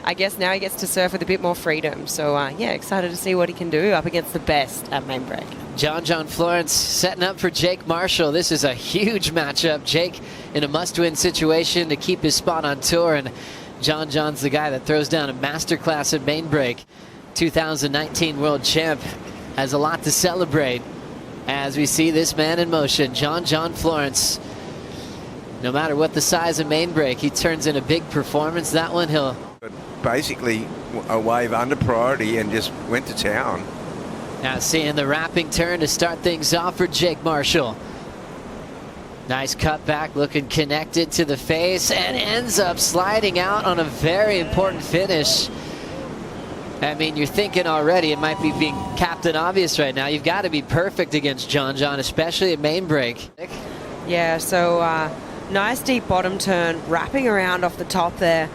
I guess now he gets to surf with a bit more freedom. So, yeah, excited to see what he can do up against the best at main break. John Florence setting up for Jake Marshall. This is a huge matchup. Jake in a must-win situation to keep his spot on tour, and John's the guy that throws down a masterclass at main break. 2019 world champ has a lot to celebrate as we see this man in motion. John Florence, no matter what the size of main break, he turns in a big performance. That one he'll basically a wave under priority and just went to town. Now seeing the wrapping turn to start things off for Jake Marshall. Nice cut back, looking connected to the face, and ends up sliding out on a very important finish. I mean, you're thinking already it might be being Captain Obvious right now. You've got to be perfect against John, especially at main break. Yeah, so nice deep bottom turn, wrapping around off the top there,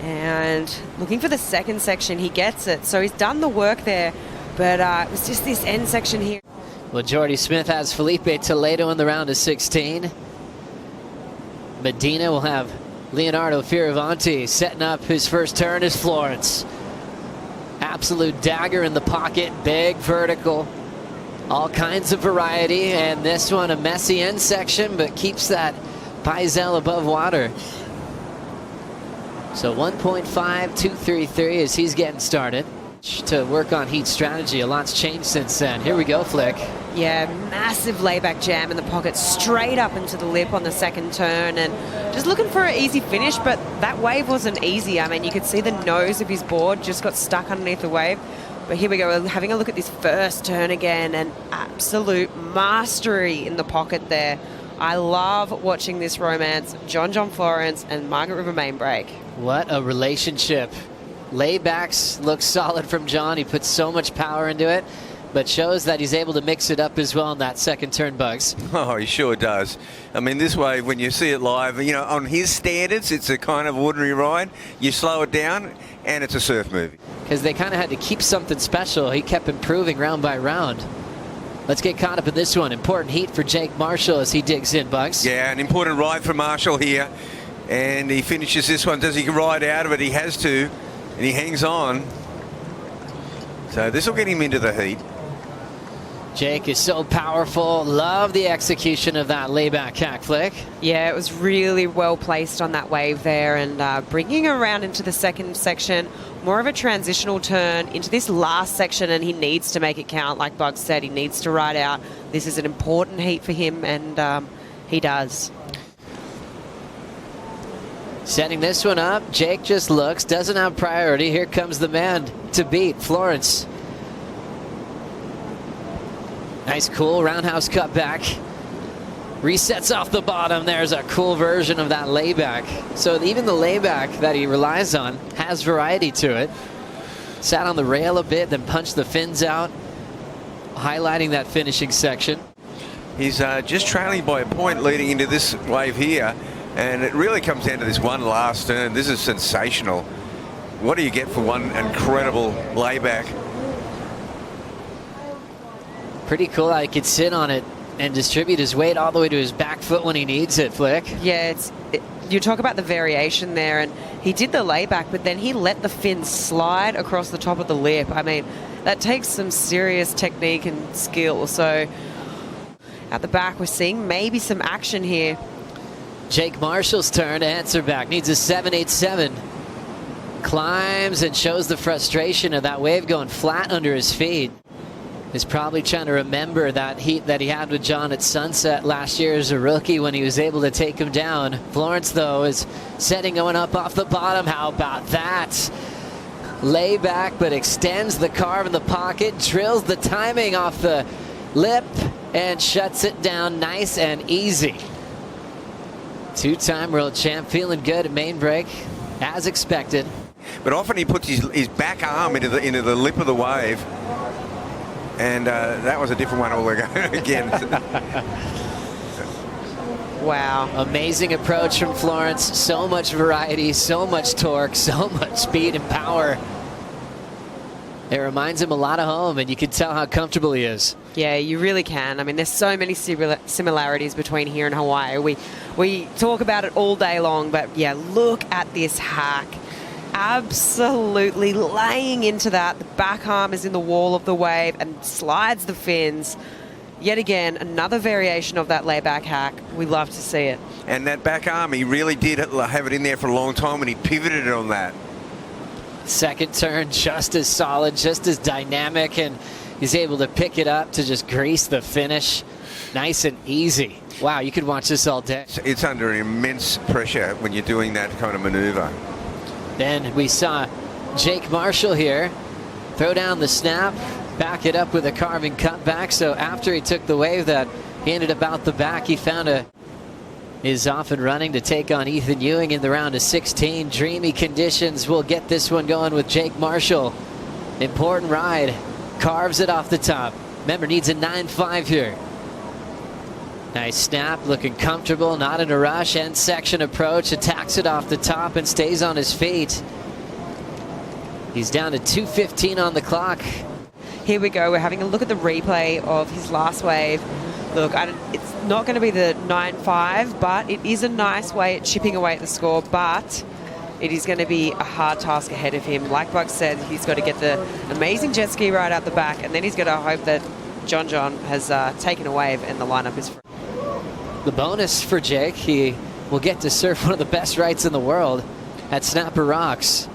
and looking for the second section. He gets it, so he's done the work there, but it was just this end section here. Well, Jordy Smith has Felipe Toledo in the round of 16. Medina will have Leonardo Fioravanti setting up his first turn as Florence. Absolute dagger in the pocket, big vertical, all kinds of variety, and this one a messy end section, but keeps that Paisel above water. So 1.5233 as he's getting started. To work on heat strategy, a lot's changed since then. Here we go, Flick. Yeah, massive layback jam in the pocket, straight up into the lip on the second turn, and just looking for an easy finish, but that wave wasn't easy. I mean, you could see the nose of his board just got stuck underneath the wave. But here we go, having a look at this first turn again, and absolute mastery in the pocket there. I love watching this romance, John Florence and Margaret River main break. What a relationship. Laybacks look solid from John. He puts so much power into it, but shows that he's able to mix it up as well in that second turn, Bugs. Oh, he sure does. I mean, this wave, when you see it live, you know, on his standards, it's a kind of ordinary ride. You slow it down, and it's a surf movie. Because they kind of had to keep something special. He kept improving round by round. Let's get caught up in this one. Important heat for Jake Marshall as he digs in, Bugs. Yeah, an important ride for Marshall here. And he finishes this one. Does he ride out of it? He has to. And he hangs on. So this will get him into the heat. Jake is so powerful. Love the execution of that layback hack flick. Yeah, it was really well placed on that wave there, and bringing around into the second section. More of a transitional turn into this last section, and he needs to make it count. Like Bugs said, he needs to ride out. This is an important heat for him, and he does. Setting this one up, Jake just looks, doesn't have priority. Here comes the man to beat, Florence. Nice cool roundhouse cut back. Resets off the bottom. There's a cool version of that layback. So even the layback that he relies on has variety to it. Sat on the rail a bit, then punched the fins out, highlighting that finishing section. He's just trailing by a point leading into this wave here. And it really comes down to this one last turn. This is sensational. What do you get for one incredible layback? Pretty cool how he could sit on it and distribute his weight all the way to his back foot when he needs it, Flick. Yeah, you talk about the variation there, and he did the layback, but then he let the fin slide across the top of the lip. I mean, that takes some serious technique and skill. So at the back, we're seeing maybe some action here. Jake Marshall's turn to answer back. Needs a 787. Climbs and shows the frustration of that wave going flat under his feet. Is probably trying to remember that heat that he had with John at Sunset last year as a rookie when he was able to take him down. Florence, though, is setting going up off the bottom. How about that? Lay back, but extends the carve in the pocket, drills the timing off the lip, and shuts it down nice and easy. Two-time world champ, feeling good at main break, as expected. But often he puts his back arm into the lip of the wave. And that was a different one all again. Wow. Amazing approach from Florence. So much variety, so much torque, so much speed and power. It reminds him a lot of home, and you can tell how comfortable he is. Yeah, you really can. I mean, there's so many similarities between here and Hawaii. We talk about it all day long, but yeah, look at this hack. absolutely laying into that. The back arm is in the wall of the wave and slides the fins. Yet again, another variation of that layback hack. We love to see it. And that back arm, he really did have it in there for a long time, and he pivoted on that. Second turn, just as solid, just as dynamic, and he's able to pick it up to just grease the finish. Nice and easy. Wow, you could watch this all day. It's under immense pressure when you're doing that kind of maneuver. Then we saw Jake Marshall here throw down the snap, back it up with a carving cutback. So after he took the wave that ended about the back, he found is off and running to take on Ethan Ewing in the round of 16. Dreamy conditions will get this one going with Jake Marshall. Important ride. Carves it off the top. Remember, needs a 9.5 here. Nice snap, looking comfortable, not in a rush. End section approach, attacks it off the top and stays on his feet. He's down to 2:15 on the clock. Here we go. We're having a look at the replay of his last wave. Look, it's not going to be the 9.5, but it is a nice way at chipping away at the score, but it is going to be a hard task ahead of him. Like Buck said, he's got to get the amazing jet ski ride out the back, and then he's got to hope that John has taken a wave and the lineup is free. The bonus for Jake, he will get to surf one of the best rights in the world at Snapper Rocks.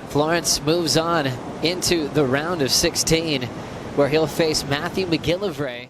Florence moves on into the round of 16, where he'll face Matthew McGillivray.